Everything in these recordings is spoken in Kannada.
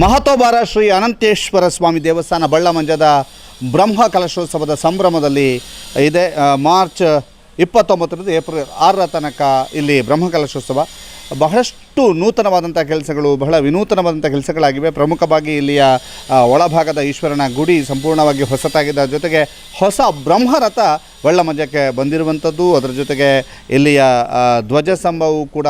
ಮಹತೋಬಾರ ಶ್ರೀ ಅನಂತೇಶ್ವರ ಸ್ವಾಮಿ ದೇವಸ್ಥಾನ ಬಳ್ಳಮಂಜದ ಬ್ರಹ್ಮ ಕಲಶೋತ್ಸವದ ಸಂಭ್ರಮದಲ್ಲಿ ಇದೆ. ಮಾರ್ಚ್ 29ರಿಂದ ಏಪ್ರಿಲ್ 6ರ ತನಕ ಇಲ್ಲಿ ಬ್ರಹ್ಮ ಕಲಶೋತ್ಸವ. ಬಹಳಷ್ಟು ನೂತನವಾದಂಥ ಕೆಲಸಗಳು, ಬಹಳ ವಿನೂತನವಾದಂಥ ಕೆಲಸಗಳಾಗಿವೆ. ಪ್ರಮುಖವಾಗಿ ಇಲ್ಲಿಯ ಒಳಭಾಗದ ಈಶ್ವರನ ಗುಡಿ ಸಂಪೂರ್ಣವಾಗಿ ಹೊಸತಾಗಿದೆ. ಜೊತೆಗೆ ಹೊಸ ಬ್ರಹ್ಮರಥ ಬಳ್ಳಮಂಜಕ್ಕೆ ಬಂದಿರುವಂಥದ್ದು. ಅದರ ಜೊತೆಗೆ ಇಲ್ಲಿಯ ಧ್ವಜಸ್ತಂಭವು ಕೂಡ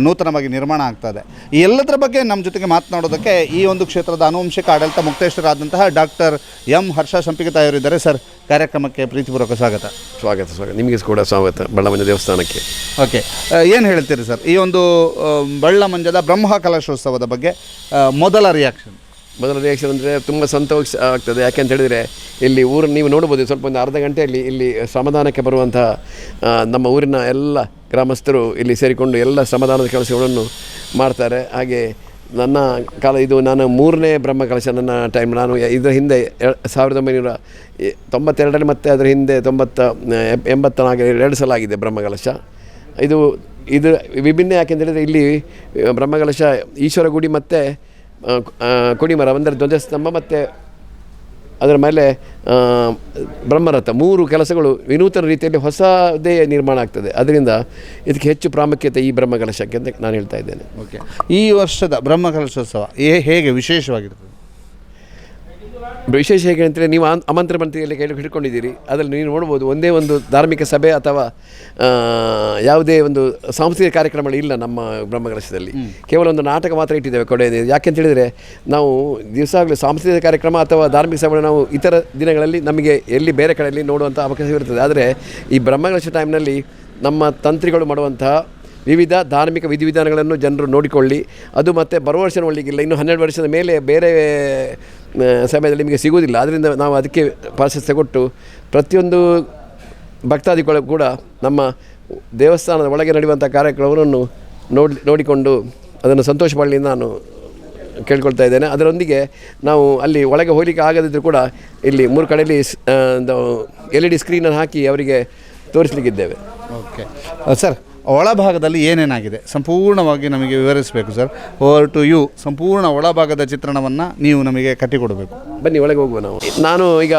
ನೂತನವಾಗಿ ನಿರ್ಮಾಣ ಆಗ್ತದೆ. ಈ ಎಲ್ಲದರ ಬಗ್ಗೆ ನಮ್ಮ ಜೊತೆಗೆ ಮಾತನಾಡೋದಕ್ಕೆ ಈ ಒಂದು ಕ್ಷೇತ್ರದ ಆನುವಂಶಿಕ ಆಡಳಿತ ಮುಕ್ತೇಶ್ವರಾದಂತಹ ಡಾಕ್ಟರ್ ಎಂ ಹರ್ಷ ಸಂಪಿಗತಾಯವರಿದ್ದಾರೆ. ಸರ್, ಕಾರ್ಯಕ್ರಮಕ್ಕೆ ಪ್ರೀತಿಪೂರ್ವಕ ಸ್ವಾಗತ. ಸ್ವಾಗತ. ನಿಮಗೆ ಕೂಡ ಸ್ವಾಗತ ಬಳ್ಳಮಂಜ ದೇವಸ್ಥಾನಕ್ಕೆ. ಓಕೆ, ಏನು ಹೇಳ್ತೀರಿ ಸರ್ ಈ ಒಂದು ಬಳ್ಳಮಂಜದ ಬ್ರಹ್ಮ ಕಲಶೋತ್ಸವದ ಬಗ್ಗೆ? ಮೊದಲ ರಿಯಾಕ್ಷನ್ ಅಂದರೆ ತುಂಬ ಸಂತೋಷ ಆಗ್ತದೆ. ಯಾಕೆಂತ ಹೇಳಿದರೆ ಇಲ್ಲಿ ಊರು ನೀವು ನೋಡ್ಬೋದು, ಸ್ವಲ್ಪ ಒಂದು ಅರ್ಧ ಗಂಟೆಯಲ್ಲಿ ಇಲ್ಲಿ ಶ್ರಮದಾನಕ್ಕೆ ಬರುವಂಥ ನಮ್ಮ ಊರಿನ ಎಲ್ಲ ಗ್ರಾಮಸ್ಥರು ಇಲ್ಲಿ ಸೇರಿಕೊಂಡು ಎಲ್ಲ ಶ್ರಮದಾನದ ಕೆಲಸಗಳನ್ನು ಮಾಡ್ತಾರೆ. ಹಾಗೆ ನನ್ನ ಇದು ನಾನು 3ನೇ ಬ್ರಹ್ಮ ಕಲಶ. ನನ್ನ ಟೈಮ್ ನಾನು ಇದರ ಹಿಂದೆ 1992 ಮತ್ತು ಅದರ ಹಿಂದೆ 84 2 ಸಲ ಆಗಿದೆ ಬ್ರಹ್ಮ ಕಲಶ. ಇದು ವಿಭಿನ್ನ. ಯಾಕೆಂತೇಳಿದರೆ ಇಲ್ಲಿ ಬ್ರಹ್ಮಕಲಶ, ಈಶ್ವರ ಗುಡಿ ಮತ್ತು ಕೊಡಿಮರ ಅಂದರೆ ಧ್ವಜಸ್ತಂಭ ಮತ್ತು ಅದರ ಮೇಲೆ ಬ್ರಹ್ಮರಥ, 3 ಕೆಲಸಗಳು ವಿನೂತನ ರೀತಿಯಲ್ಲಿ ಹೊಸದೇ ನಿರ್ಮಾಣ ಆಗ್ತದೆ. ಅದರಿಂದ ಇದಕ್ಕೆ ಹೆಚ್ಚು ಪ್ರಾಮುಖ್ಯತೆ ಈ ಬ್ರಹ್ಮಕಲಶಕ್ಕೆ ಅಂತ ನಾನು ಹೇಳ್ತಾ ಇದ್ದೇನೆ. ಓಕೆ, ಈ ವರ್ಷದ ಬ್ರಹ್ಮಕಲಶೋತ್ಸವ ಹೇಗೆ ವಿಶೇಷವಾಗಿರ್ತದೆ? ವಿಶೇಷ ಹೇಗೆ ಅಂತೇಳಿ ನೀವು ಆಮಂತ್ರಣ ಮಂತ್ರಿಯಲ್ಲಿ ಹಿಡ್ಕೊಂಡಿದ್ದೀರಿ. ಅದರಲ್ಲಿ ನೀವು ನೋಡ್ಬೋದು, ಒಂದೇ ಒಂದು ಧಾರ್ಮಿಕ ಸಭೆ ಅಥವಾ ಯಾವುದೇ ಒಂದು ಸಾಂಸ್ಕೃತಿಕ ಕಾರ್ಯಕ್ರಮಗಳು ಇಲ್ಲ ನಮ್ಮ ಬ್ರಹ್ಮಕಲಶದಲ್ಲಿ. ಕೇವಲ ಒಂದು ನಾಟಕ ಮಾತ್ರ ಇಟ್ಟಿದ್ದೇವೆ ಕೊಡೆಯಲ್ಲಿ. ಯಾಕೆಂತೇಳಿದರೆ ನಾವು ದಿವಸಾಗಲೂ ಸಾಂಸ್ಕೃತಿಕ ಕಾರ್ಯಕ್ರಮ ಅಥವಾ ಧಾರ್ಮಿಕ ಸಭೆ ನಾವು ಇತರ ದಿನಗಳಲ್ಲಿ ನಮಗೆ ಎಲ್ಲಿ ಬೇರೆ ಕಡೆಯಲ್ಲಿ ನೋಡುವಂಥ ಅವಕಾಶವಿರ್ತದೆ. ಆದರೆ ಈ ಬ್ರಹ್ಮಕಲಶ ಟೈಮ್ನಲ್ಲಿ ನಮ್ಮ ತಂತ್ರಿಗಳು ಮಾಡುವಂತಹ ವಿವಿಧ ಧಾರ್ಮಿಕ ವಿಧಿವಿಧಾನಗಳನ್ನು ಜನರು ನೋಡಿಕೊಳ್ಳಿ. ಅದು ಮತ್ತು ಬರುವ ವರ್ಷ ನೋಡಲಿಕ್ಕಿಲ್ಲ, ಇನ್ನು 12 ವರ್ಷದ ಮೇಲೆ ಬೇರೆ ಸಮಯದಲ್ಲಿ ನಿಮಗೆ ಸಿಗುವುದಿಲ್ಲ. ಅದರಿಂದ ನಾವು ಅದಕ್ಕೆ ಪ್ರಾಶಸ್ತ್ಯ ಕೊಟ್ಟು ಪ್ರತಿಯೊಂದು ಭಕ್ತಾದಿಗಳು ಕೂಡ ನಮ್ಮ ದೇವಸ್ಥಾನದ ಒಳಗೆ ನಡೆಯುವಂಥ ಕಾರ್ಯಕ್ರಮವನ್ನು ನೋಡಿಕೊಂಡು ಅದನ್ನು ಸಂತೋಷ ಪಡಲಿ ನಾನು ಕೇಳ್ಕೊಳ್ತಾ ಇದ್ದೇನೆ. ಅದರೊಂದಿಗೆ ನಾವು ಅಲ್ಲಿ ಒಳಗೆ ಹೋಗಲಿಕ್ಕೆ ಆಗದಿದ್ದರೂ ಕೂಡ ಇಲ್ಲಿ 3 ಕಡೆಯಲ್ಲಿ LED ಸ್ಕ್ರೀನನ್ನು ಹಾಕಿ ಅವರಿಗೆ ತೋರಿಸಲಿಕ್ಕಿದ್ದೇವೆ. ಓಕೆ ಸರ್, ಒಳಭಾಗದಲ್ಲಿ ಏನೇನಾಗಿದೆ ಸಂಪೂರ್ಣವಾಗಿ ನಮಗೆ ವಿವರಿಸಬೇಕು ಸರ್. Over to you. ಸಂಪೂರ್ಣ ಒಳಭಾಗದ ಚಿತ್ರಣವನ್ನು ನೀವು ನಮಗೆ ಕಟ್ಟಿಕೊಡಬೇಕು. ಬನ್ನಿ, ಒಳಗೆ ಹೋಗುವ ನಾವು. ನಾನು ಈಗ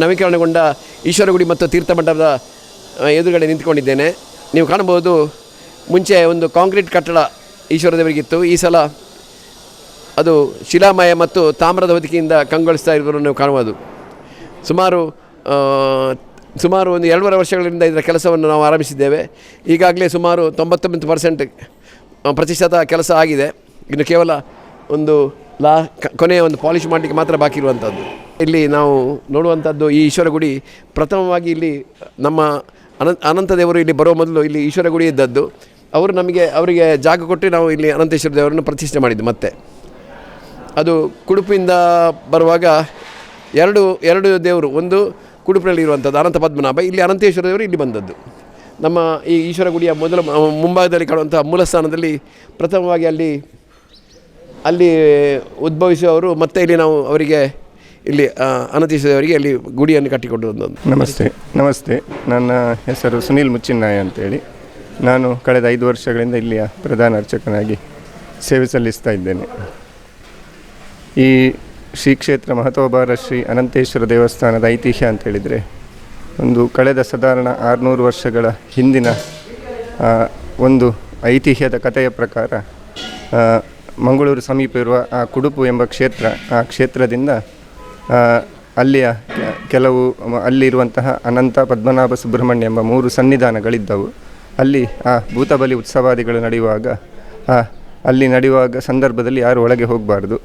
ನವೀಕರಣಗೊಂಡ ಈಶ್ವರ ಗುಡಿ ಮತ್ತು ತೀರ್ಥ ಮಂಟಪದ ಎದುರುಗಡೆ ನಿಂತ್ಕೊಂಡಿದ್ದೇನೆ. ನೀವು ಕಾಣಬಹುದು, ಮುಂಚೆ ಒಂದು ಕಾಂಕ್ರೀಟ್ ಕಟ್ಟಡ ಈಶ್ವರ ದೇವರಿಗಿತ್ತು. ಈ ಸಲ ಅದು ಶಿಲಾಮಯ ಮತ್ತು ತಾಮ್ರದ ಹೊದಿಕೆಯಿಂದ ಕಂಗೊಳಿಸ್ತಾ ಇರುವುದನ್ನು ನೀವು ಕಾಣಬಹುದು. ಸುಮಾರು ಒಂದು 2.5 ವರ್ಷಗಳಿಂದ ಇದರ ಕೆಲಸವನ್ನು ನಾವು ಆರಂಭಿಸಿದ್ದೇವೆ. ಈಗಾಗಲೇ ಸುಮಾರು 99% ಕೆಲಸ ಆಗಿದೆ. ಇನ್ನು ಕೇವಲ ಒಂದು ಕೊನೆಯ ಒಂದು ಪಾಲಿಷ್ ಮಾಡಲಿಕ್ಕೆ ಮಾತ್ರ ಬಾಕಿ ಇರುವಂಥದ್ದು. ಇಲ್ಲಿ ನಾವು ನೋಡುವಂಥದ್ದು ಈ ಈಶ್ವರ ಗುಡಿ. ಪ್ರಥಮವಾಗಿ ಇಲ್ಲಿ ನಮ್ಮ ಅನಂತ ದೇವರು ಇಲ್ಲಿ ಬರೋ ಮೊದಲು ಇಲ್ಲಿ ಈಶ್ವರ ಗುಡಿ ಇದ್ದದ್ದು. ಅವರಿಗೆ ಜಾಗ ಕೊಟ್ಟು ನಾವು ಇಲ್ಲಿ ಅನಂತೇಶ್ವರ ದೇವರನ್ನು ಪ್ರತಿಷ್ಠೆ ಮಾಡಿದ್ದು. ಮತ್ತೆ ಅದು ಕುಡುಪಿಂದ ಬರುವಾಗ ಎರಡು ದೇವರು, ಒಂದು ಕುಡುಪಿನಲ್ಲಿ ಇರುವಂಥದ್ದು ಅನಂತ ಪದ್ಮನಾಭ, ಇಲ್ಲಿ ಅನಂತೇಶ್ವರ ದೇವರು ಇಲ್ಲಿ ಬಂದದ್ದು. ನಮ್ಮ ಈ ಈಶ್ವರ ಗುಡಿಯ ಮೊದಲ ಮುಂಭಾಗದಲ್ಲಿ ಕಾಣುವಂಥ ಮೂಲಸ್ಥಾನದಲ್ಲಿ ಪ್ರಥಮವಾಗಿ ಅಲ್ಲಿ ಉದ್ಭವಿಸುವವರು. ಮತ್ತು ಇಲ್ಲಿ ನಾವು ಅವರಿಗೆ ಇಲ್ಲಿ ಅನಂತೇಶ್ವರ ದೇವರಿಗೆ ಅಲ್ಲಿ ಗುಡಿಯನ್ನು ಕಟ್ಟಿಕೊಂಡು ಬಂದದ್ದು. ನಮಸ್ತೆ. ನನ್ನ ಹೆಸರು ಸುನೀಲ್ ಮುಚ್ಚಿನಾಯ ಅಂತೇಳಿ. ನಾನು ಕಳೆದ 5 ವರ್ಷಗಳಿಂದ ಇಲ್ಲಿಯ ಪ್ರಧಾನ ಅರ್ಚಕನಾಗಿ ಸೇವೆ ಸಲ್ಲಿಸ್ತಾ ಇದ್ದೇನೆ. ಈ ಶ್ರೀ ಕ್ಷೇತ್ರ ಮಹತೋಬಾರ ಶ್ರೀ ಅನಂತೇಶ್ವರ ದೇವಸ್ಥಾನದ ಐತಿಹ್ಯ ಅಂತೇಳಿದರೆ, ಒಂದು ಕಳೆದ ಸಾಧಾರಣ 600 ವರ್ಷಗಳ ಹಿಂದಿನ ಒಂದು ಐತಿಹ್ಯದ ಕಥೆಯ ಪ್ರಕಾರ ಮಂಗಳೂರು ಸಮೀಪ ಇರುವ ಆ ಕುಡುಪು ಎಂಬ ಕ್ಷೇತ್ರ, ಆ ಕ್ಷೇತ್ರದಿಂದ ಅಲ್ಲಿರುವಂತಹ ಅನಂತ, ಪದ್ಮನಾಭ, ಸುಬ್ರಹ್ಮಣ್ಯ ಎಂಬ 3 ಸನ್ನಿಧಾನಗಳಿದ್ದವು. ಅಲ್ಲಿ ಆ ಭೂತಬಲಿ ಉತ್ಸವಾದಿಗಳು ನಡೆಯುವಾಗ ಸಂದರ್ಭದಲ್ಲಿ ಯಾರು ಒಳಗೆ ಹೋಗಬಾರ್ದು.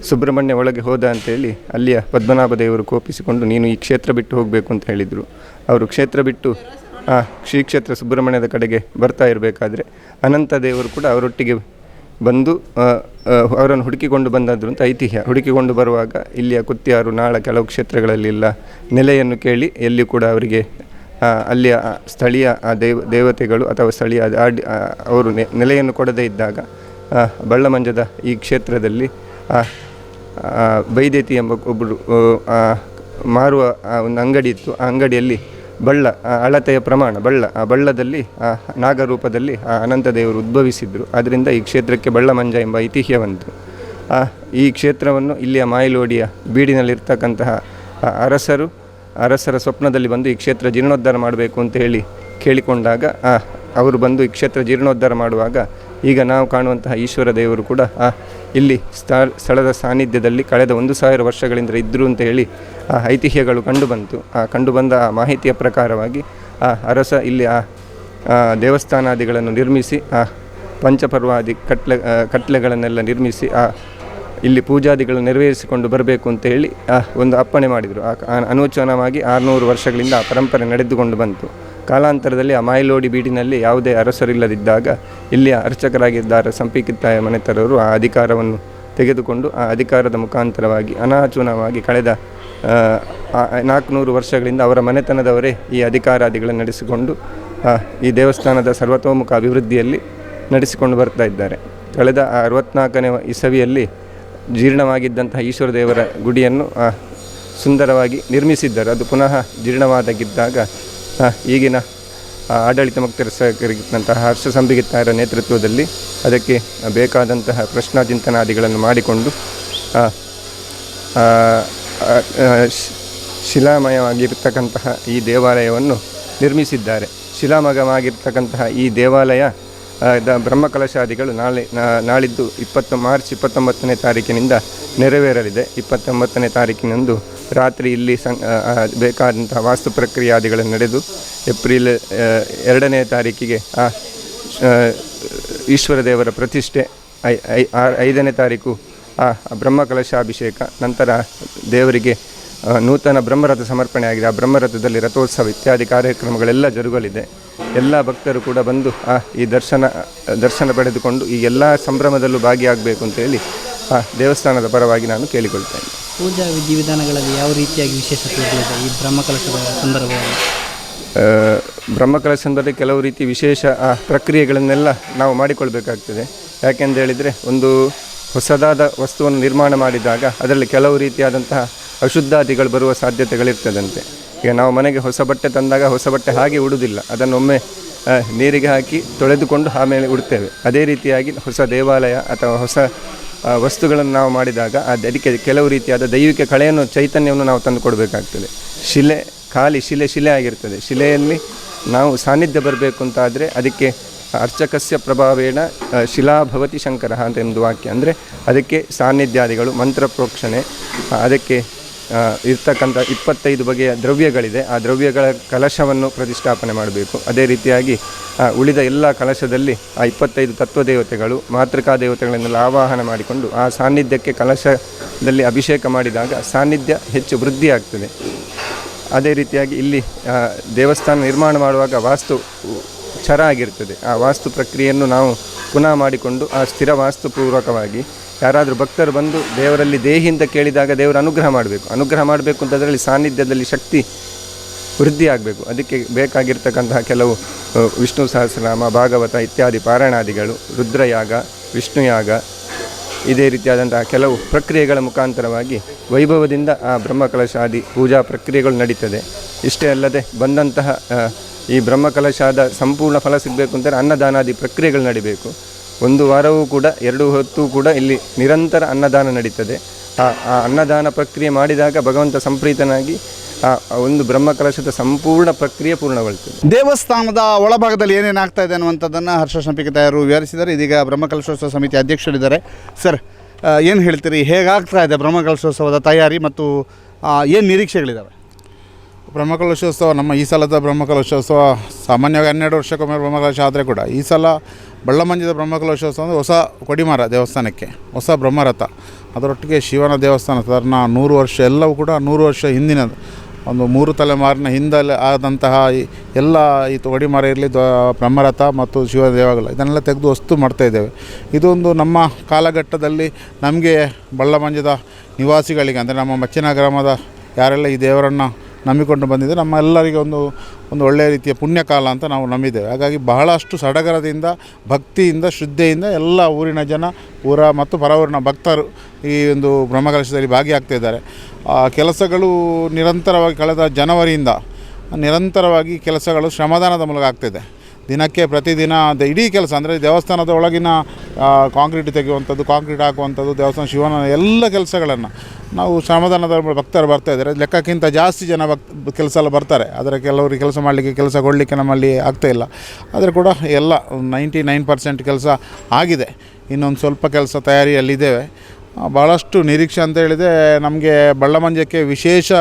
ಸುಬ್ರಹ್ಮಣ್ಯ ಒಳಗೆ ಹೋದ ಅಂತೇಳಿ ಅಲ್ಲಿಯ ಪದ್ಮನಾಭ ದೇವರು ಕೋಪಿಸಿಕೊಂಡು ನೀನು ಈ ಕ್ಷೇತ್ರ ಬಿಟ್ಟು ಹೋಗಬೇಕು ಅಂತ ಹೇಳಿದರು. ಅವರು ಕ್ಷೇತ್ರ ಬಿಟ್ಟು ಶ್ರೀ ಕ್ಷೇತ್ರ ಸುಬ್ರಹ್ಮಣ್ಯದ ಕಡೆಗೆ ಬರ್ತಾ ಇರಬೇಕಾದ್ರೆ ಅನಂತ ದೇವರು ಕೂಡ ಅವರೊಟ್ಟಿಗೆ ಬಂದು ಅವರನ್ನು ಹುಡುಕಿಕೊಂಡು ಬಂದದ್ದು ಅಂತ ಐತಿಹ್ಯ. ಹುಡುಕಿಕೊಂಡು ಬರುವಾಗ ಇಲ್ಲಿಯ ಕುತ್ಯಾರು, ನಾಳ ಕೆಲವು ಕ್ಷೇತ್ರಗಳಲ್ಲಿಲ್ಲ ನೆಲೆಯನ್ನು ಕೇಳಿ ಎಲ್ಲಿ ಕೂಡ ಅವರಿಗೆ ಅಲ್ಲಿಯ ಸ್ಥಳೀಯ ದೇವತೆಗಳು ಅಥವಾ ಸ್ಥಳೀಯ ಅವರು ನೆಲೆಯನ್ನು ಕೊಡದೇ ಇದ್ದಾಗ ಬಳ್ಳಮಂಜದ ಈ ಕ್ಷೇತ್ರದಲ್ಲಿ ಬೈದೇತಿ ಎಂಬ ಒಬ್ಬರು ಮಾರುವ ಒಂದು ಅಂಗಡಿ ಇತ್ತು. ಆ ಅಂಗಡಿಯಲ್ಲಿ ಅಳತೆಯ ಪ್ರಮಾಣ ಆ ಬಳ್ಳದಲ್ಲಿ ನಾಗರೂಪದಲ್ಲಿ ಅನಂತ ದೇವರು ಉದ್ಭವಿಸಿದ್ರು. ಅದರಿಂದ ಈ ಕ್ಷೇತ್ರಕ್ಕೆ ಬಳ್ಳಮಂಜ ಎಂಬ ಐತಿಹ್ಯ ಬಂತು. ಈ ಕ್ಷೇತ್ರವನ್ನು ಇಲ್ಲಿಯ ಮಾಯಿಲೋಡಿಯ ಬೀಡಿನಲ್ಲಿರ್ತಕ್ಕಂತಹ ಅರಸರ ಸ್ವಪ್ನದಲ್ಲಿ ಬಂದು ಈ ಕ್ಷೇತ್ರ ಜೀರ್ಣೋದ್ಧಾರ ಮಾಡಬೇಕು ಅಂತ ಹೇಳಿ ಕೇಳಿಕೊಂಡಾಗ ಅವರು ಬಂದು ಈ ಕ್ಷೇತ್ರ ಜೀರ್ಣೋದ್ಧಾರ ಮಾಡುವಾಗ ಈಗ ನಾವು ಕಾಣುವಂತಹ ಈಶ್ವರ ದೇವರು ಕೂಡ ಇಲ್ಲಿ ಸ್ಥಳದ ಸಾನ್ನಿಧ್ಯದಲ್ಲಿ ಕಳೆದ 1000 ವರ್ಷಗಳಿಂದ ಇದ್ದರು ಅಂತ ಹೇಳಿ ಐತಿಹ್ಯಗಳು ಕಂಡುಬಂತು. ಕಂಡುಬಂದ ಮಾಹಿತಿಯ ಪ್ರಕಾರವಾಗಿ ಅರಸ ಇಲ್ಲಿ ದೇವಸ್ಥಾನಾದಿಗಳನ್ನು ನಿರ್ಮಿಸಿ ಪಂಚಪರ್ವಾದಿ ಕಟ್ಲೆಗಳನ್ನೆಲ್ಲ ನಿರ್ಮಿಸಿ ಇಲ್ಲಿ ಪೂಜಾದಿಗಳು ನೆರವೇರಿಸಿಕೊಂಡು ಬರಬೇಕು ಅಂತ ಹೇಳಿ ಒಂದು ಅಪ್ಪಣೆ ಮಾಡಿದರು. ಅನೂಚನವಾಗಿ 600 ವರ್ಷಗಳಿಂದ ಆ ಪರಂಪರೆ ನಡೆದುಕೊಂಡು ಬಂತು. ಕಾಲಾಂತರದಲ್ಲಿ ಆ ಮಾಯಿಲೋಡಿ ಬೀಡಿನಲ್ಲಿ ಯಾವುದೇ ಅರಸರಿಲ್ಲದಿದ್ದಾಗ ಇಲ್ಲಿಯ ಅರ್ಚಕರಾಗಿದ್ದಾರೆ ಸಂಪಿಕಿತ್ತಾಯ ಮನೆತರವರು ಆ ಅಧಿಕಾರವನ್ನು ತೆಗೆದುಕೊಂಡು ಆ ಅಧಿಕಾರದ ಮುಖಾಂತರವಾಗಿ ಅನಾಚೂನವಾಗಿ ಕಳೆದ 400 ವರ್ಷಗಳಿಂದ ಅವರ ಮನೆತನದವರೇ ಈ ಅಧಿಕಾರಾದಿಗಳನ್ನು ನಡೆಸಿಕೊಂಡು ಈ ದೇವಸ್ಥಾನದ ಸರ್ವತೋಮುಖ ಅಭಿವೃದ್ಧಿಯಲ್ಲಿ ನಡೆಸಿಕೊಂಡು ಬರ್ತಾ ಇದ್ದಾರೆ. ಕಳೆದ 64ನೇ ಇಸವಿಯಲ್ಲಿ ಜೀರ್ಣವಾಗಿದ್ದಂತಹ ಈಶ್ವರ ದೇವರ ಗುಡಿಯನ್ನು ಸುಂದರವಾಗಿ ನಿರ್ಮಿಸಿದ್ದಾರೆ. ಅದು ಪುನಃ ಜೀರ್ಣವಾದಾಗಿದ್ದಾಗ ಈಗಿನ ಆಡಳಿತ ಮುಕ್ತರಿಗಿದ್ದಂತಹ ಹರ್ಷ ಸಂಪಿಗಿತ್ತಾಯರ ನೇತೃತ್ವದಲ್ಲಿ ಅದಕ್ಕೆ ಬೇಕಾದಂತಹ ಪ್ರಶ್ನಾಚಿಂತನಾದಿಗಳನ್ನು ಮಾಡಿಕೊಂಡು ಶಿಲಾಮಯವಾಗಿರ್ತಕ್ಕಂತಹ ಈ ದೇವಾಲಯವನ್ನು ನಿರ್ಮಿಸಿದ್ದಾರೆ. ಶಿಲಾಮಯವಾಗಿರ್ತಕ್ಕಂತಹ ಈ ದೇವಾಲಯ ಬ್ರಹ್ಮಕಲಶಾದಿಗಳು ನಾಳಿದ್ದು ಮಾರ್ಚ್ 29ನೇ ತಾರೀಕಿನಿಂದ ನೆರವೇರಲಿದೆ. 29ನೇ ತಾರೀಕಿನಂದು ರಾತ್ರಿ ಇಲ್ಲಿ ಬೇಕಾದಂತಹ ವಾಸ್ತು ಪ್ರಕ್ರಿಯಾದಿಗಳನ್ನು ನಡೆದು ಏಪ್ರಿಲ್ 2ನೇ ತಾರೀಕಿಗೆ ಈಶ್ವರ ದೇವರ ಪ್ರತಿಷ್ಠೆ, 5ನೇ ತಾರೀಕು ಬ್ರಹ್ಮಕಲಶಾಭಿಷೇಕ, ನಂತರ ದೇವರಿಗೆ ನೂತನ ಬ್ರಹ್ಮರಥ ಸಮರ್ಪಣೆ ಆಗಿದೆ. ಆ ಬ್ರಹ್ಮರಥದಲ್ಲಿ ರಥೋತ್ಸವ ಇತ್ಯಾದಿ ಕಾರ್ಯಕ್ರಮಗಳೆಲ್ಲ ಜರುಗಲಿದೆ. ಎಲ್ಲ ಭಕ್ತರು ಕೂಡ ಬಂದು ಈ ದರ್ಶನ ಪಡೆದುಕೊಂಡು ಈ ಎಲ್ಲ ಸಂಭ್ರಮದಲ್ಲೂ ಭಾಗಿಯಾಗಬೇಕು ಅಂತೇಳಿ ದೇವಸ್ಥಾನದ ಪರವಾಗಿ ನಾನು ಕೇಳಿಕೊಳ್ತೇನೆ. ಪೂಜಾ ವಿಧಿವಿಧಾನಗಳಲ್ಲಿ ಯಾವ ರೀತಿಯಾಗಿ ವಿಶೇಷತೆ ಇದೆ ಈ ಬ್ರಹ್ಮಕಲಶದ ಸಂದರ್ಭದಲ್ಲಿ? ಬ್ರಹ್ಮಕಲಶದಲ್ಲಿ ಕೆಲವು ರೀತಿ ವಿಶೇಷ ಪ್ರಕ್ರಿಯೆಗಳನ್ನೆಲ್ಲ ನಾವು ಮಾಡಿಕೊಳ್ಬೇಕಾಗ್ತದೆ. ಯಾಕೆಂತ ಹೇಳಿದರೆ, ಒಂದು ಹೊಸದಾದ ವಸ್ತುವನ್ನು ನಿರ್ಮಾಣ ಮಾಡಿದಾಗ ಅದರಲ್ಲಿ ಕೆಲವು ರೀತಿಯಾದಂತಹ ಅಶುದ್ಧಾದಿಗಳು ಬರುವ ಸಾಧ್ಯತೆಗಳಿರ್ತದಂತೆ. ಈಗ ನಾವು ಮನೆಗೆ ಹೊಸ ಬಟ್ಟೆ ತಂದಾಗ ಹೊಸ ಬಟ್ಟೆ ಹಾಗೆ ಉಡುವುದಿಲ್ಲ, ಅದನ್ನೊಮ್ಮೆ ನೀರಿಗೆ ಹಾಕಿ ತೊಳೆದುಕೊಂಡು ಆಮೇಲೆ ಉಡ್ತೇವೆ. ಅದೇ ರೀತಿಯಾಗಿ ಹೊಸ ದೇವಾಲಯ ಅಥವಾ ಹೊಸ ವಸ್ತುಗಳನ್ನು ನಾವು ಮಾಡಿದಾಗ ಅದಕ್ಕೆ ಕೆಲವು ರೀತಿಯಾದ ದೈವಿಕ ಕಳೆಯನ್ನು ಚೈತನ್ಯವನ್ನು ನಾವು ತಂದು ಕೊಡಬೇಕಾಗ್ತದೆ. ಖಾಲಿ ಶಿಲೆ ಆಗಿರ್ತದೆ. ಶಿಲೆಯಲ್ಲಿ ನಾವು ಸಾನ್ನಿಧ್ಯ ಬರಬೇಕು ಅಂತಾದರೆ ಅದಕ್ಕೆ ಅರ್ಚಕಸ್ಯ ಪ್ರಭಾವೇಣ ಶಿಲಾಭವತಿ ಶಂಕರ ಅಂತ ಒಂದು ವಾಕ್ಯ. ಅಂದರೆ ಅದಕ್ಕೆ ಸಾನ್ನಿಧ್ಯಾದಿಗಳು, ಮಂತ್ರ ಪ್ರೋಕ್ಷಣೆ, ಅದಕ್ಕೆ ಇರ್ತಕ್ಕಂಥ 25 ಬಗೆಯ ದ್ರವ್ಯಗಳಿದೆ. ಆ ದ್ರವ್ಯಗಳ ಕಲಶವನ್ನು ಪ್ರತಿಷ್ಠಾಪನೆ ಮಾಡಬೇಕು. ಅದೇ ರೀತಿಯಾಗಿ ಉಳಿದ ಎಲ್ಲ ಕಲಶದಲ್ಲಿ ಆ 25 ತತ್ವದೇವತೆಗಳು, ಮಾತೃಕಾ ದೇವತೆಗಳನ್ನೆಲ್ಲ ಆವಾಹನ ಮಾಡಿಕೊಂಡು ಆ ಸಾನ್ನಿಧ್ಯಕ್ಕೆ ಕಲಶದಲ್ಲಿ ಅಭಿಷೇಕ ಮಾಡಿದಾಗ ಸಾನ್ನಿಧ್ಯ ಹೆಚ್ಚು ವೃದ್ಧಿಯಾಗ್ತದೆ. ಅದೇ ರೀತಿಯಾಗಿ ಇಲ್ಲಿ ದೇವಸ್ಥಾನ ನಿರ್ಮಾಣ ಮಾಡುವಾಗ ವಾಸ್ತು ಚರ ಆಗಿರ್ತದೆ. ಆ ವಾಸ್ತು ಪ್ರಕ್ರಿಯೆಯನ್ನು ನಾವು ಪುನಃ ಮಾಡಿಕೊಂಡು ಆ ಸ್ಥಿರ ವಾಸ್ತುಪೂರ್ವಕವಾಗಿ ಯಾರಾದರೂ ಭಕ್ತರು ಬಂದು ದೇವರಲ್ಲಿ ದೇಹಿಯಿಂದ ಕೇಳಿದಾಗ ದೇವರ ಅನುಗ್ರಹ ಮಾಡಬೇಕು ಅಂತ ಅದರಲ್ಲಿ ಸಾನ್ನಿಧ್ಯದಲ್ಲಿ ಶಕ್ತಿ ವೃದ್ಧಿ ಆಗಬೇಕು. ಅದಕ್ಕೆ ಬೇಕಾಗಿರ್ತಕ್ಕಂತಹ ಕೆಲವು ವಿಷ್ಣು ಸಹಸ್ರನಾಮ, ಭಾಗವತ ಇತ್ಯಾದಿ ಪಾರಾಯಣಾದಿಗಳು, ರುದ್ರಯಾಗ, ವಿಷ್ಣುಯಾಗ, ಇದೇ ರೀತಿಯಾದಂತಹ ಕೆಲವು ಪ್ರಕ್ರಿಯೆಗಳ ಮುಖಾಂತರವಾಗಿ ವೈಭವದಿಂದ ಆ ಬ್ರಹ್ಮಕಲಶಾದಿ ಪೂಜಾ ಪ್ರಕ್ರಿಯೆಗಳು ನಡೀತದೆ. ಇಷ್ಟೇ ಅಲ್ಲದೆ ಬಂದಂತಹ ಈ ಬ್ರಹ್ಮಕಲಶಾದ ಸಂಪೂರ್ಣ ಫಲ ಸಿಗಬೇಕು ಅಂತಂದರೆ ಅನ್ನದಾನಾದಿ ಪ್ರಕ್ರಿಯೆಗಳು ನಡಿಬೇಕು. 1 ವಾರವೂ ಕೂಡ 2 ಹೊತ್ತು ಕೂಡ ಇಲ್ಲಿ ನಿರಂತರ ಅನ್ನದಾನ ನಡೀತದೆ. ಆ ಅನ್ನದಾನ ಪ್ರಕ್ರಿಯೆ ಮಾಡಿದಾಗ ಭಗವಂತ ಸಂಪ್ರೀತನಾಗಿ ಆ ಒಂದು ಬ್ರಹ್ಮಕಲಶದ ಸಂಪೂರ್ಣ ಪ್ರಕ್ರಿಯೆ ಪೂರ್ಣಗೊಳ್ತದೆ. ದೇವಸ್ಥಾನದ ಒಳಭಾಗದಲ್ಲಿ ಏನೇನಾಗ್ತಾ ಇದೆ ಅನ್ನುವಂಥದ್ದನ್ನು ಹರ್ಷ ಸಂಪಿಗಿತ್ತಾಯರು ವಿವರಿಸಿದ್ದಾರೆ. ಇದೀಗ ಬ್ರಹ್ಮಕಲಶೋತ್ಸವ ಸಮಿತಿ ಅಧ್ಯಕ್ಷರಿದ್ದಾರೆ. ಸರ್, ಏನು ಹೇಳ್ತೀರಿ? ಹೇಗಾಗ್ತಾ ಇದೆ ಬ್ರಹ್ಮಕಲಶೋತ್ಸವದ ತಯಾರಿ ಮತ್ತು ಏನು ನಿರೀಕ್ಷೆಗಳಿದ್ದಾವೆ? ಬ್ರಹ್ಮಕಲಶೋತ್ಸವ, ನಮ್ಮ ಈ ಸಲದ ಬ್ರಹ್ಮಕಲಶೋತ್ಸವ ಸಾಮಾನ್ಯವಾಗಿ 12 ವರ್ಷಕ್ಕೊಮ್ಮೆ ಬ್ರಹ್ಮಕಲಶ ಆದರೆ ಕೂಡ ಈ ಸಲ ಬಳ್ಳಮಂಜದ ಬ್ರಹ್ಮಕಲಶೋತ್ಸವ ಅಂದರೆ ಹೊಸ ಕೊಡಿಮರ ದೇವಸ್ಥಾನಕ್ಕೆ, ಹೊಸ ಬ್ರಹ್ಮರಥ, ಅದರೊಟ್ಟಿಗೆ ಶಿವನ ದೇವಸ್ಥಾನ ಸಾಧಾರಣ 100 ವರ್ಷ, ಎಲ್ಲವೂ ಕೂಡ 100 ವರ್ಷ ಹಿಂದಿನ ಒಂದು 3 ತಲೆಮಾರಿನ ಹಿಂದಲೇ ಆದಂತಹ ಎಲ್ಲ ಈ ಕೊಡಿಮರ ಇರಲಿ, ಬ್ರಹ್ಮರಥ ಮತ್ತು ಶಿವನ ದೇವಾಲಯ ಇದನ್ನೆಲ್ಲ ತೆಗೆದು ವಸ್ತು ಮಾಡ್ತಾಯಿದ್ದೇವೆ. ಇದೊಂದು ನಮ್ಮ ಕಾಲಘಟ್ಟದಲ್ಲಿ ನಮಗೆ ಬಳ್ಳಮಂಜದ ನಿವಾಸಿಗಳಿಗೆ, ಅಂದರೆ ನಮ್ಮ ಮಚ್ಚಿನ ಗ್ರಾಮದ ಯಾರೆಲ್ಲ ಈ ದೇವರನ್ನು ನಂಬಿಕೊಂಡು ಬಂದಿದೆ, ನಮ್ಮ ಎಲ್ಲರಿಗೆ ಒಂದು ಒಳ್ಳೆಯ ರೀತಿಯ ಪುಣ್ಯಕಾಲ ಅಂತ ನಾವು ನಂಬಿದ್ದೇವೆ. ಹಾಗಾಗಿ ಬಹಳಷ್ಟು ಸಡಗರದಿಂದ, ಭಕ್ತಿಯಿಂದ, ಶ್ರದ್ಧೆಯಿಂದ ಎಲ್ಲ ಊರಿನ ಜನ, ಊರ ಮತ್ತು ಪರವೂರಿನ ಭಕ್ತರು ಈ ಒಂದು ಬ್ರಹ್ಮಕಲಶದಲ್ಲಿ ಭಾಗಿಯಾಗ್ತಿದ್ದಾರೆ. ಕೆಲಸಗಳು ನಿರಂತರವಾಗಿ ಕಳೆದ ಜನವರಿಯಿಂದ ನಿರಂತರವಾಗಿ ಕೆಲಸಗಳು ಶ್ರಮದಾನದ ಮೂಲಕ ಆಗ್ತಿದೆ. ದಿನಕ್ಕೆ ಪ್ರತಿದಿನ ಇಡೀ ಕೆಲಸ ಅಂದರೆ ದೇವಸ್ಥಾನದ ಒಳಗಿನ ಕಾಂಕ್ರೀಟ್ ತೆಗೆಯುವಂಥದ್ದು, ಕಾಂಕ್ರೀಟ್ ಹಾಕುವಂಥದ್ದು, ದೇವಸ್ಥಾನ ಶಿವನ ಎಲ್ಲ ಕೆಲಸಗಳನ್ನು ನಾವು ಶ್ರಮದಾನದ ಭಕ್ತರು ಬರ್ತಾಯಿದ್ದಾರೆ. ಲೆಕ್ಕಕ್ಕಿಂತ ಜಾಸ್ತಿ ಜನ ಕೆಲಸ ಎಲ್ಲ ಬರ್ತಾರೆ. ಆದರೆ ಕೆಲವರಿಗೆ ಕೆಲಸ ಮಾಡಲಿಕ್ಕೆ, ಕೆಲಸ ಕೊಡಲಿಕ್ಕೆ ನಮ್ಮಲ್ಲಿ ಆಗ್ತಾಯಿಲ್ಲ. ಆದರೆ ಕೂಡ ಎಲ್ಲ 99% ಕೆಲಸ ಆಗಿದೆ. ಇನ್ನೊಂದು ಸ್ವಲ್ಪ ಕೆಲಸ ತಯಾರಿಯಲ್ಲಿದ್ದೇವೆ. ಭಾಳಷ್ಟು ನಿರೀಕ್ಷೆ ಅಂತ ಹೇಳಿದರೆ ನಮಗೆ ಬಳ್ಳಮಂಜಕ್ಕೆ ವಿಶೇಷ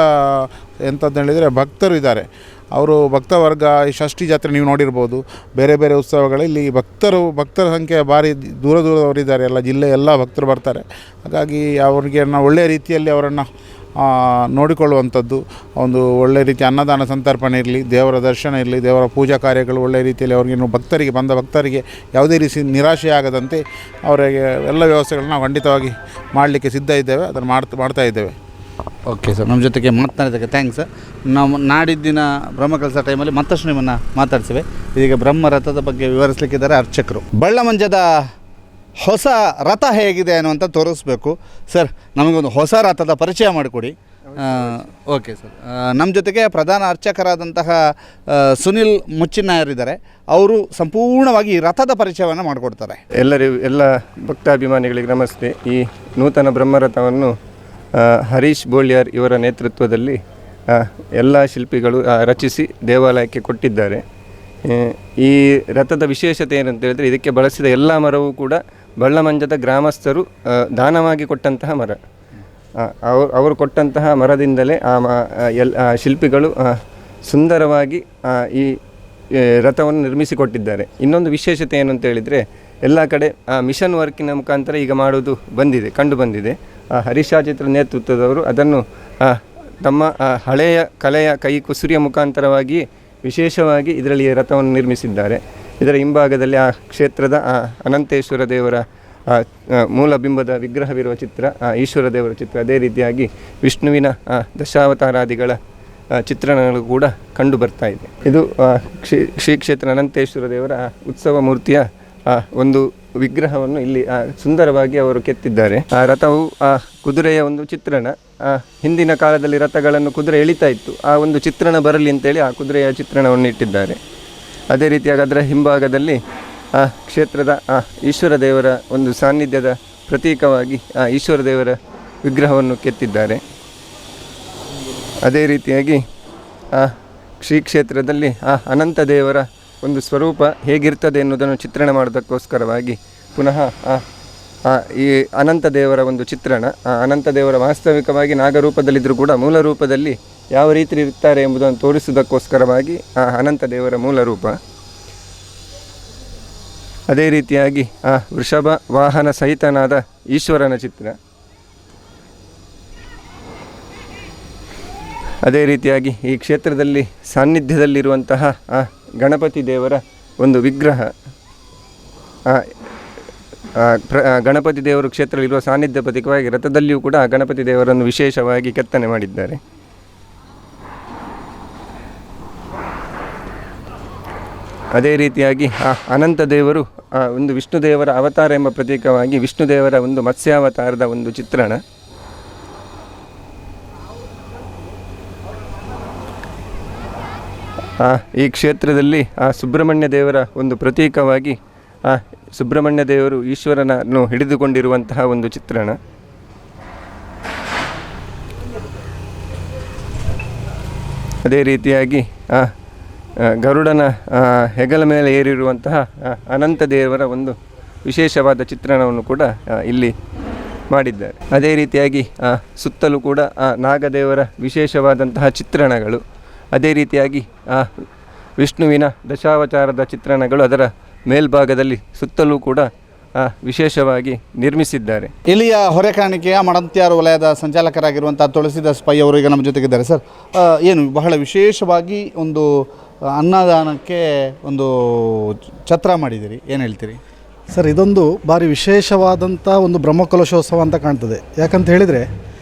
ಎಂಥದ್ದು ಹೇಳಿದರೆ ಭಕ್ತರು ಇದ್ದಾರೆ. ಅವರು ಭಕ್ತ ವರ್ಗ, ಈ ಷಷ್ಠಿ ಜಾತ್ರೆ ನೀವು ನೋಡಿರ್ಬೋದು, ಬೇರೆ ಬೇರೆ ಉತ್ಸವಗಳಲ್ಲಿ ಭಕ್ತರ ಸಂಖ್ಯೆ ಭಾರಿ ದೂರದವರಿದ್ದಾರೆ. ಎಲ್ಲ ಜಿಲ್ಲೆ ಎಲ್ಲ ಭಕ್ತರು ಬರ್ತಾರೆ. ಹಾಗಾಗಿ ಅವರಿಗೆ ನಾವು ಒಳ್ಳೆಯ ರೀತಿಯಲ್ಲಿ ಅವರನ್ನು ನೋಡಿಕೊಳ್ಳುವಂಥದ್ದು, ಒಂದು ಒಳ್ಳೆಯ ರೀತಿಯ ಅನ್ನದಾನ ಸಂತರ್ಪಣೆ ಇರಲಿ, ದೇವರ ದರ್ಶನ ಇರಲಿ, ದೇವರ ಪೂಜಾ ಕಾರ್ಯಗಳು ಒಳ್ಳೆಯ ರೀತಿಯಲ್ಲಿ ಅವರಿಗೆ ಬಂದ ಭಕ್ತರಿಗೆ ಯಾವುದೇ ರೀತಿ ನಿರಾಶೆ ಆಗದಂತೆ ಅವರಿಗೆ ಎಲ್ಲ ವ್ಯವಸ್ಥೆಗಳನ್ನ ನಾವು ಖಂಡಿತವಾಗಿ ಮಾಡಲಿಕ್ಕೆ ಸಿದ್ಧ ಇದ್ದೇವೆ. ಅದನ್ನು ಮಾಡ್ತಾ ಇದ್ದೇವೆ. ಓಕೆ ಸರ್, ನಮ್ಮ ಜೊತೆಗೆ ಮಾತನಾಡಿದ್ದಕ್ಕೆ ಥ್ಯಾಂಕ್ಸ್. ನಾವು ನಾಡಿದ್ದಿನ ಬ್ರಹ್ಮಕಲಶ ಟೈಮಲ್ಲಿ ಮತ್ತಷ್ಟು ನಿಮ್ಮನ್ನು ಮಾತಾಡ್ತೇವೆ. ಇದೀಗ ಬ್ರಹ್ಮರಥದ ಬಗ್ಗೆ ವಿವರಿಸಲಿಕ್ಕಿದ್ದಾರೆ ಅರ್ಚಕರು. ಬಳ್ಳಮಂಜದ ಹೊಸ ರಥ ಹೇಗಿದೆ ಅನ್ನುವಂಥ ತೋರಿಸ್ಬೇಕು. ಸರ್, ನಮಗೊಂದು ಹೊಸ ರಥದ ಪರಿಚಯ ಮಾಡಿಕೊಡಿ. ಓಕೆ ಸರ್, ನಮ್ಮ ಜೊತೆಗೆ ಪ್ರಧಾನ ಅರ್ಚಕರಾದಂತಹ ಸುನಿಲ್ ಮುಚ್ಚಿನಾಯರಿದ್ದಾರೆ. ಅವರು ಸಂಪೂರ್ಣವಾಗಿ ಈ ರಥದ ಪರಿಚಯವನ್ನು ಮಾಡಿಕೊಡ್ತಾರೆ. ಎಲ್ಲ ಭಕ್ತಾಭಿಮಾನಿಗಳಿಗೆ ನಮಸ್ತೆ. ಈ ನೂತನ ಬ್ರಹ್ಮರಥವನ್ನು ಹರೀಶ್ ಬೋಳ್ಯಾರ್ ಇವರ ನೇತೃತ್ವದಲ್ಲಿ ಎಲ್ಲ ಶಿಲ್ಪಿಗಳು ರಚಿಸಿ ದೇವಾಲಯಕ್ಕೆ ಕೊಟ್ಟಿದ್ದಾರೆ. ಈ ರಥದ ವಿಶೇಷತೆ ಏನಂತ ಹೇಳಿದರೆ, ಇದಕ್ಕೆ ಬಳಸಿದ ಎಲ್ಲ ಮರವೂ ಕೂಡ ಬಳ್ಳಮಂಜದ ಗ್ರಾಮಸ್ಥರು ದಾನವಾಗಿ ಕೊಟ್ಟಂತಹ ಮರ. ಅವರು ಕೊಟ್ಟಂತಹ ಮರದಿಂದಲೇ ಶಿಲ್ಪಿಗಳು ಸುಂದರವಾಗಿ ಈ ರಥವನ್ನು ನಿರ್ಮಿಸಿಕೊಟ್ಟಿದ್ದಾರೆ. ಇನ್ನೊಂದು ವಿಶೇಷತೆ ಏನು ಅಂತ ಹೇಳಿದರೆ, ಎಲ್ಲ ಕಡೆ ಮಿಷನ್ ವರ್ಕಿನ ಮುಖಾಂತರ ಈಗ ಮಾಡೋದು ಕಂಡು ಬಂದಿದೆ. ಹರೀಶಾಚಿತ್ರ ನೇತೃತ್ವದವರು ಅದನ್ನು ತಮ್ಮ ಹಳೆಯ ಕಲೆಯ ಕೈ ಕುಸುರಿಯ ಮುಖಾಂತರವಾಗಿ ವಿಶೇಷವಾಗಿ ಇದರಲ್ಲಿ ರಥವನ್ನು ನಿರ್ಮಿಸಿದ್ದಾರೆ. ಇದರ ಹಿಂಭಾಗದಲ್ಲಿ ಆ ಕ್ಷೇತ್ರದ ಅನಂತೇಶ್ವರ ದೇವರ ಮೂಲ ಬಿಂಬದ ವಿಗ್ರಹವಿರುವ ಚಿತ್ರ, ಈಶ್ವರ ದೇವರ ಚಿತ್ರ, ಅದೇ ರೀತಿಯಾಗಿ ವಿಷ್ಣುವಿನ ದಶಾವತಾರಾದಿಗಳ ಚಿತ್ರಣಗಳು ಕೂಡ ಕಂಡು ಬರ್ತಾ ಇದೆ. ಇದು ಶ್ರೀ ಕ್ಷೇತ್ರ ಅನಂತೇಶ್ವರ ದೇವರ ಉತ್ಸವ ಮೂರ್ತಿಯ ಒಂದು ವಿಗ್ರಹವನ್ನು ಇಲ್ಲಿ ಸುಂದರವಾಗಿ ಅವರು ಕೆತ್ತಿದ್ದಾರೆ. ಆ ರಥವು ಕುದುರೆಯ ಒಂದು ಚಿತ್ರಣ, ಹಿಂದಿನ ಕಾಲದಲ್ಲಿ ರಥಗಳನ್ನು ಕುದುರೆ ಎಳಿತಾ ಇತ್ತು, ಆ ಒಂದು ಚಿತ್ರಣ ಬರಲಿ ಅಂತೇಳಿ ಆ ಕುದುರೆಯ ಚಿತ್ರಣವನ್ನು ಇಟ್ಟಿದ್ದಾರೆ. ಅದೇ ರೀತಿಯಾಗಿ ಅದರ ಹಿಂಭಾಗದಲ್ಲಿ ಕ್ಷೇತ್ರದ ಈಶ್ವರ ದೇವರ ಒಂದು ಸಾನ್ನಿಧ್ಯದ ಪ್ರತೀಕವಾಗಿ ಈಶ್ವರ ದೇವರ ವಿಗ್ರಹವನ್ನು ಕೆತ್ತಿದ್ದಾರೆ. ಅದೇ ರೀತಿಯಾಗಿ ಶ್ರೀ ಕ್ಷೇತ್ರದಲ್ಲಿ ಅನಂತ ದೇವರ ಒಂದು ಸ್ವರೂಪ ಹೇಗಿರ್ತದೆ ಎನ್ನುವುದನ್ನು ಚಿತ್ರಣ ಮಾಡೋದಕ್ಕೋಸ್ಕರವಾಗಿ ಪುನಃ ಈ ಅನಂತ ದೇವರ ಒಂದು ಚಿತ್ರಣ, ಅನಂತ ದೇವರ ವಾಸ್ತವಿಕವಾಗಿ ನಾಗರೂಪದಲ್ಲಿದ್ದರೂ ಕೂಡ ಮೂಲ ರೂಪದಲ್ಲಿ ಯಾವ ರೀತಿ ಇರ್ತಾರೆ ಎಂಬುದನ್ನು ತೋರಿಸುವುದಕ್ಕೋಸ್ಕರವಾಗಿ ಅನಂತ ದೇವರ ಮೂಲ ರೂಪ. ಅದೇ ರೀತಿಯಾಗಿ ವೃಷಭ ವಾಹನ ಸಹಿತನಾದ ಈಶ್ವರನ ಚಿತ್ರ. ಅದೇ ರೀತಿಯಾಗಿ ಈ ಕ್ಷೇತ್ರದಲ್ಲಿ ಸಾನ್ನಿಧ್ಯದಲ್ಲಿರುವಂತಹ ಗಣಪತಿ ದೇವರ ಒಂದು ವಿಗ್ರಹ, ಗಣಪತಿ ದೇವರು ಕ್ಷೇತ್ರದಲ್ಲಿರುವ ಸಾನ್ನಿಧ್ಯ ಪ್ರತೀಕವಾಗಿ ರಥದಲ್ಲಿಯೂ ಕೂಡ ಗಣಪತಿ ದೇವರನ್ನು ವಿಶೇಷವಾಗಿ ಕೆತ್ತನೆ ಮಾಡಿದ್ದಾರೆ. ಅದೇ ರೀತಿಯಾಗಿ ಅನಂತ ದೇವರು ಒಂದು ವಿಷ್ಣು ದೇವರ ಅವತಾರ ಎಂಬ ಪ್ರತೀಕವಾಗಿ ವಿಷ್ಣು ದೇವರ ಒಂದು ಮತ್ಸ್ಯಾವತಾರದ ಒಂದು ಚಿತ್ರಣ. ಈ ಕ್ಷೇತ್ರದಲ್ಲಿ ಸುಬ್ರಹ್ಮಣ್ಯ ದೇವರ ಒಂದು ಪ್ರತೀಕವಾಗಿ ಸುಬ್ರಹ್ಮಣ್ಯ ದೇವರು ಈಶ್ವರನನ್ನು ಹಿಡಿದುಕೊಂಡಿರುವಂತಹ ಒಂದು ಚಿತ್ರಣ. ಅದೇ ರೀತಿಯಾಗಿ ಗರುಡನ ಹೆಗಲ ಮೇಲೆ ಏರಿರುವಂತಹ ಅನಂತ ದೇವರ ಒಂದು ವಿಶೇಷವಾದ ಚಿತ್ರಣವನ್ನು ಕೂಡ ಇಲ್ಲಿ ಮಾಡಿದ್ದಾರೆ. ಅದೇ ರೀತಿಯಾಗಿ ಸುತ್ತಲೂ ಕೂಡ ನಾಗದೇವರ ವಿಶೇಷವಾದಂತಹ ಚಿತ್ರಣಗಳು, ಅದೇ ರೀತಿಯಾಗಿ ವಿಷ್ಣುವಿನ ದಶಾವತಾರದ ಚಿತ್ರಣಗಳು ಅದರ ಮೇಲ್ಭಾಗದಲ್ಲಿ ಸುತ್ತಲೂ ಕೂಡ ವಿಶೇಷವಾಗಿ ನಿರ್ಮಿಸಿದ್ದಾರೆ. ಇಲ್ಲಿಯ ಹೊರೆಕಾಣಿಕೆಯ ಮಡಂತ್ಯಾರು ವಲಯದ ಸಂಚಾಲಕರಾಗಿರುವಂಥ ತುಳಸಿದಾಸ್ ಪೈ ಅವರು ಈಗ ನಮ್ಮ ಜೊತೆಗಿದ್ದಾರೆ. ಸರ್, ಏನು ಬಹಳ ವಿಶೇಷವಾಗಿ ಒಂದು ಅನ್ನದಾನಕ್ಕೆ ಒಂದು ಛತ್ರ ಮಾಡಿದ್ದೀರಿ, ಏನು ಹೇಳ್ತೀರಿ? ಸರ್, ಇದೊಂದು ಭಾರಿ ವಿಶೇಷವಾದಂಥ ಒಂದು ಬ್ರಹ್ಮಕಲಶೋತ್ಸವ ಅಂತ ಕಾಣ್ತದೆ. ಯಾಕಂತ ಹೇಳಿದರೆ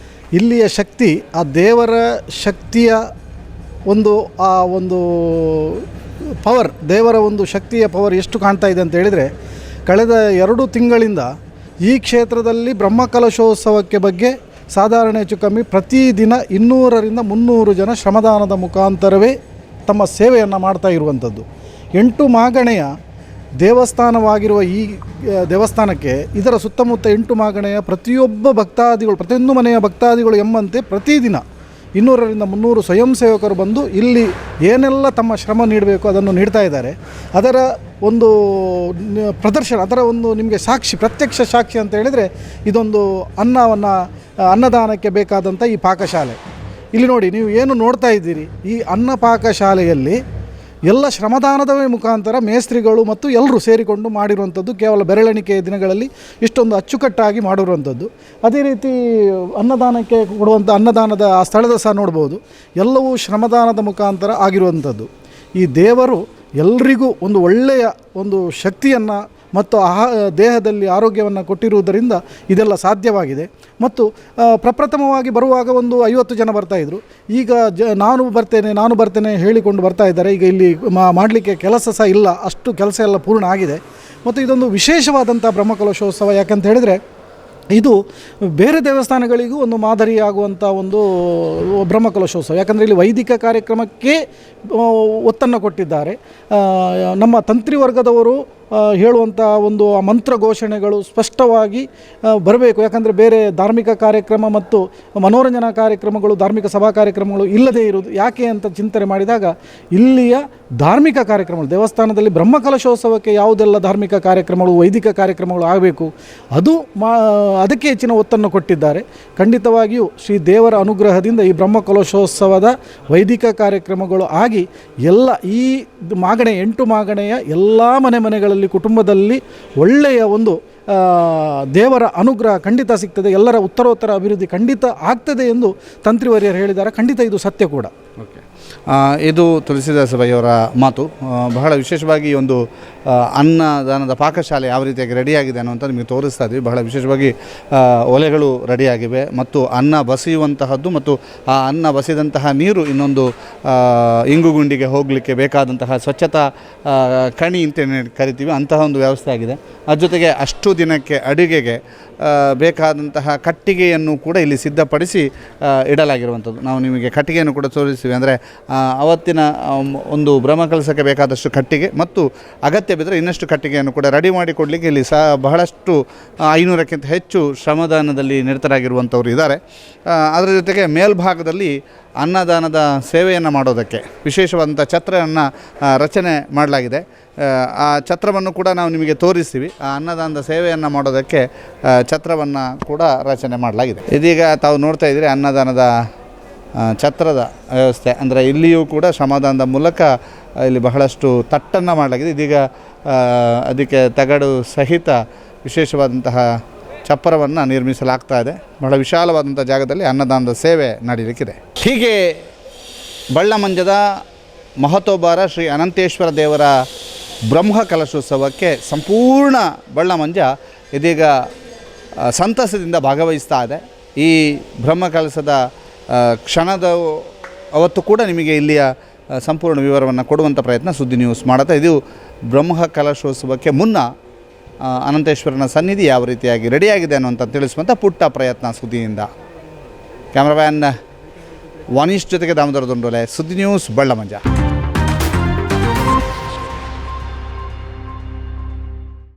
ಇಲ್ಲಿಯ ಶಕ್ತಿ, ಆ ದೇವರ ಶಕ್ತಿಯ ಒಂದು ಪವರ್, ದೇವರ ಒಂದು ಶಕ್ತಿಯ ಪವರ್ ಎಷ್ಟು ಕಾಣ್ತಾ ಇದೆ ಅಂತ ಹೇಳಿದರೆ, ಕಳೆದ 2 ತಿಂಗಳಿಂದ ಈ ಕ್ಷೇತ್ರದಲ್ಲಿ ಬ್ರಹ್ಮಕಲಶೋತ್ಸವಕ್ಕೆ ಬಗ್ಗೆ ಸಾಧಾರಣ ಹೆಚ್ಚು ಕಮ್ಮಿ ಪ್ರತಿದಿನ 200ರಿಂದ 300 ಜನ ಶ್ರಮದಾನದ ಮುಖಾಂತರವೇ ತಮ್ಮ ಸೇವೆಯನ್ನು ಮಾಡ್ತಾ ಇರುವಂಥದ್ದು. 8 ಮಾಗಣೆಯ ದೇವಸ್ಥಾನವಾಗಿರುವ ಈ ದೇವಸ್ಥಾನಕ್ಕೆ ಇದರ ಸುತ್ತಮುತ್ತ 8 ಮಾಗಣೆಯ ಪ್ರತಿಯೊಬ್ಬ ಭಕ್ತಾದಿಗಳು, ಪ್ರತಿಯೊಂದು ಮನೆಯ ಭಕ್ತಾದಿಗಳು ಎಂಬಂತೆ ಪ್ರತಿದಿನ 200ರಿಂದ 300 ಸ್ವಯಂ ಸೇವಕರು ಬಂದು ಇಲ್ಲಿ ಏನೆಲ್ಲ ತಮ್ಮ ಶ್ರಮ ನೀಡಬೇಕು ಅದನ್ನು ನೀಡ್ತಾ ಇದ್ದಾರೆ. ಅದರ ಒಂದು ಪ್ರದರ್ಶನ, ಅದರ ಒಂದು ನಿಮಗೆ ಸಾಕ್ಷಿ, ಪ್ರತ್ಯಕ್ಷ ಸಾಕ್ಷಿ ಅಂತ ಹೇಳಿದರೆ ಇದೊಂದು ಅನ್ನದಾನಕ್ಕೆ ಬೇಕಾದಂಥ ಈ ಪಾಕಶಾಲೆ. ಇಲ್ಲಿ ನೋಡಿ, ನೀವು ಏನು ನೋಡ್ತಾ ಇದ್ದೀರಿ, ಈ ಅನ್ನ ಪಾಕಶಾಲೆಯಲ್ಲಿ ಎಲ್ಲ ಶ್ರಮದಾನದ ಮುಖಾಂತರ ಮೇಸ್ತ್ರಿಗಳು ಮತ್ತು ಎಲ್ಲರೂ ಸೇರಿಕೊಂಡು ಮಾಡಿರುವಂಥದ್ದು. ಕೇವಲ ಬೆರಳೆಣಿಕೆಯ ದಿನಗಳಲ್ಲಿ ಇಷ್ಟೊಂದು ಅಚ್ಚುಕಟ್ಟಾಗಿ ಮಾಡಿರುವಂಥದ್ದು. ಅದೇ ರೀತಿ ಅನ್ನದಾನಕ್ಕೆ ಕೊಡುವಂಥ ಅನ್ನದಾನದ ಆ ಸ್ಥಳದ ಸಹ ನೋಡ್ಬೋದು, ಎಲ್ಲವೂ ಶ್ರಮದಾನದ ಮುಖಾಂತರ ಆಗಿರುವಂಥದ್ದು. ಈ ದೇವರು ಎಲ್ರಿಗೂ ಒಂದು ಒಳ್ಳೆಯ ಒಂದು ಶಕ್ತಿಯನ್ನು ಮತ್ತು ದೇಹದಲ್ಲಿ ಆರೋಗ್ಯವನ್ನು ಕೊಟ್ಟಿರುವುದರಿಂದ ಇದೆಲ್ಲ ಸಾಧ್ಯವಾಗಿದೆ. ಮತ್ತು ಪ್ರಪ್ರಥಮವಾಗಿ ಬರುವಾಗ ಒಂದು 50 ಜನ ಬರ್ತಾಯಿದ್ರು. ಈಗ ನಾನು ಬರ್ತೇನೆ ಹೇಳಿಕೊಂಡು ಬರ್ತಾ ಇದ್ದಾರೆ. ಈಗ ಇಲ್ಲಿ ಮಾಡಲಿಕ್ಕೆ ಕೆಲಸ ಸಹ ಇಲ್ಲ, ಅಷ್ಟು ಕೆಲಸ ಎಲ್ಲ ಪೂರ್ಣ ಆಗಿದೆ. ಮತ್ತು ಇದೊಂದು ವಿಶೇಷವಾದಂಥ ಬ್ರಹ್ಮಕಲಶೋತ್ಸವ. ಯಾಕಂತ ಹೇಳಿದರೆ ಇದು ಬೇರೆ ದೇವಸ್ಥಾನಗಳಿಗೂ ಒಂದು ಮಾದರಿಯಾಗುವಂಥ ಒಂದು ಬ್ರಹ್ಮಕಲಶೋತ್ಸವ. ಯಾಕಂದರೆ ಇಲ್ಲಿ ವೈದಿಕ ಕಾರ್ಯಕ್ರಮಕ್ಕೆ ಒತ್ತನ್ನು ಕೊಟ್ಟಿದ್ದಾರೆ. ನಮ್ಮ ತಂತ್ರಿ ವರ್ಗದವರು ಹೇಳುವಂಥ ಒಂದು ಮಂತ್ರ ಘೋಷಣೆಗಳು ಸ್ಪಷ್ಟವಾಗಿ ಬರಬೇಕು. ಯಾಕಂದರೆ ಬೇರೆ ಧಾರ್ಮಿಕ ಕಾರ್ಯಕ್ರಮ ಮತ್ತು ಮನೋರಂಜನಾ ಕಾರ್ಯಕ್ರಮಗಳು, ಧಾರ್ಮಿಕ ಸಭಾ ಕಾರ್ಯಕ್ರಮಗಳು ಇಲ್ಲದೇ ಇರುವುದು ಯಾಕೆ ಅಂತ ಚಿಂತನೆ ಮಾಡಿದಾಗ ಇಲ್ಲಿಯ ಧಾರ್ಮಿಕ ಕಾರ್ಯಕ್ರಮಗಳು, ದೇವಸ್ಥಾನದಲ್ಲಿ ಬ್ರಹ್ಮಕಲಶೋತ್ಸವಕ್ಕೆ ಯಾವುದೆಲ್ಲ ಧಾರ್ಮಿಕ ಕಾರ್ಯಕ್ರಮಗಳು, ವೈದಿಕ ಕಾರ್ಯಕ್ರಮಗಳು ಆಗಬೇಕು ಅದಕ್ಕೆ ಹೆಚ್ಚಿನ ಒತ್ತನ್ನು ಕೊಟ್ಟಿದ್ದಾರೆ. ಖಂಡಿತವಾಗಿಯೂ ಶ್ರೀ ದೇವರ ಅನುಗ್ರಹದಿಂದ ಈ ಬ್ರಹ್ಮಕಲಶೋತ್ಸವದ ವೈದಿಕ ಕಾರ್ಯಕ್ರಮಗಳು ಆಗಿ ಎಲ್ಲ ಈ 8 ಮಾಗಣೆಯ ಎಲ್ಲ ಮನೆಗಳಲ್ಲಿ ಕುಟುಂಬದಲ್ಲಿ ಒಳ್ಳೆಯ ಒಂದು ದೇವರ ಅನುಗ್ರಹ ಖಂಡಿತ ಸಿಗ್ತದೆ. ಎಲ್ಲರ ಉತ್ತರೋತ್ತರ ಅಭಿವೃದ್ಧಿ ಖಂಡಿತ ಆಗ್ತದೆ ಎಂದು ತಂತ್ರಿವರ್ಯರು ಹೇಳಿದ್ದಾರೆ. ಖಂಡಿತ ಇದು ಸತ್ಯ ಕೂಡ. ಓಕೆ, ಇದು ತುಳಸಿದಾಸ ಬೈಯವರ ಮಾತು. ಬಹಳ ವಿಶೇಷವಾಗಿ ಈ ಒಂದು ಅನ್ನದಾನದ ಪಾಕಶಾಲೆ ಯಾವ ರೀತಿಯಾಗಿ ರೆಡಿಯಾಗಿದೆ ಅನ್ನೋಂಥ ನಿಮಗೆ ತೋರಿಸ್ತಾ ಇದ್ವಿ. ಬಹಳ ವಿಶೇಷವಾಗಿ ಒಲೆಗಳು ರೆಡಿಯಾಗಿವೆ ಮತ್ತು ಅನ್ನ ಬಸಿಯುವಂತಹದ್ದು ಮತ್ತು ಆ ಅನ್ನ ಬಸಿದಂತಹ ನೀರು ಇನ್ನೊಂದು ಇಂಗುಗುಂಡಿಗೆ ಹೋಗಲಿಕ್ಕೆ ಬೇಕಾದಂತಹ ಸ್ವಚ್ಛತಾ ಕಣಿ ಅಂತೇನು ಕರಿತೀವಿ, ಅಂತಹ ಒಂದು ವ್ಯವಸ್ಥೆ ಆಗಿದೆ. ಅದ್ರ ಜೊತೆಗೆ ಅಷ್ಟು ದಿನಕ್ಕೆ ಅಡುಗೆಗೆ ಬೇಕಾದಂತಹ ಕಟ್ಟಿಗೆಯನ್ನು ಕೂಡ ಇಲ್ಲಿ ಸಿದ್ಧಪಡಿಸಿ ಇಡಲಾಗಿರುವಂಥದ್ದು. ನಾವು ನಿಮಗೆ ಕಟ್ಟಿಗೆಯನ್ನು ಕೂಡ ತೋರಿಸ್ತೀವಿ. ಅಂದರೆ ಅವತ್ತಿನ ಒಂದು ಬ್ರಹ್ಮಕಲಶಕ್ಕೆ ಬೇಕಾದಷ್ಟು ಕಟ್ಟಿಗೆ ಮತ್ತು ಅಗತ್ಯ ಬಿದ್ದರೆ ಇನ್ನಷ್ಟು ಕಟ್ಟಿಗೆಯನ್ನು ಕೂಡ ರೆಡಿ ಮಾಡಿಕೊಡಲಿಕ್ಕೆ ಇಲ್ಲಿ ಬಹಳಷ್ಟು 500ಕ್ಕಿಂತ ಹೆಚ್ಚು ಶ್ರಮದಾನದಲ್ಲಿ ನಿರತರಾಗಿರುವಂಥವ್ರು ಇದ್ದಾರೆ. ಅದರ ಜೊತೆಗೆ ಮೇಲ್ಭಾಗದಲ್ಲಿ ಅನ್ನದಾನದ ಸೇವೆಯನ್ನು ಮಾಡೋದಕ್ಕೆ ವಿಶೇಷವಾದಂಥ ಛತ್ರವನ್ನು ರಚನೆ ಮಾಡಲಾಗಿದೆ. ಆ ಛತ್ರವನ್ನು ಕೂಡ ನಾವು ನಿಮಗೆ ತೋರಿಸ್ತೀವಿ. ಆ ಅನ್ನದಾನದ ಸೇವೆಯನ್ನು ಮಾಡೋದಕ್ಕೆ ಛತ್ರವನ್ನು ಕೂಡ ರಚನೆ ಮಾಡಲಾಗಿದೆ. ಇದೀಗ ತಾವು ನೋಡ್ತಾ ಇದ್ದೀರಿ ಅನ್ನದಾನದ ಛತ್ರದ ವ್ಯವಸ್ಥೆ. ಅಂದರೆ ಇಲ್ಲಿಯೂ ಕೂಡ ಶ್ರಮದಾನದ ಮೂಲಕ ಇಲ್ಲಿ ಬಹಳಷ್ಟು ತಟ್ಟನ್ನು ಮಾಡಲಾಗಿದೆ. ಇದೀಗ ಅದಕ್ಕೆ ತಗಡು ಸಹಿತ ವಿಶೇಷವಾದಂತಹ ಚಪ್ಪರವನ್ನು ನಿರ್ಮಿಸಲಾಗ್ತಾ ಇದೆ. ಬಹಳ ವಿಶಾಲವಾದಂಥ ಜಾಗದಲ್ಲಿ ಅನ್ನದಾನದ ಸೇವೆ ನಡೀಲಿಕ್ಕಿದೆ. ಹೀಗೆ ಬಳ್ಳಮಂಜದ ಮಹತೋಬಾರ ಶ್ರೀ ಅನಂತೇಶ್ವರ ದೇವರ ಬ್ರಹ್ಮಕಲಶೋತ್ಸವಕ್ಕೆ ಸಂಪೂರ್ಣ ಬಳ್ಳಮಂಜ ಇದೀಗ ಸಂತಸದಿಂದ ಭಾಗವಹಿಸ್ತಾ ಇದೆ. ಈ ಬ್ರಹ್ಮಕಲಶದ ಕ್ಷಣದ ಅವತ್ತು ಕೂಡ ನಿಮಗೆ ಇಲ್ಲಿಯ ಸಂಪೂರ್ಣ ವಿವರವನ್ನು ಕೊಡುವಂಥ ಪ್ರಯತ್ನ ಸುದ್ದಿ ನ್ಯೂಸ್ ಮಾಡುತ್ತೆ. ಇದು ಬ್ರಹ್ಮಕಲಶೋತ್ಸವಕ್ಕೆ ಮುನ್ನ ಅನಂತೇಶ್ವರನ ಸನ್ನಿಧಿ ಯಾವ ರೀತಿಯಾಗಿ ರೆಡಿಯಾಗಿದೆ ಅನ್ನುವಂಥ ತಿಳಿಸುವಂಥ ಪುಟ್ಟ ಪ್ರಯತ್ನ ಸುದ್ದಿಯಿಂದ. ಕ್ಯಾಮ್ರಾಮ್ಯಾನ್ ವಾನೀಶ್ ಜೊತೆಗೆ ದಾಮೋದರ ದೊಂಡೋಲೆ, ಸುದ್ದಿ ನ್ಯೂಸ್, ಬಳ್ಳಮಂಜ.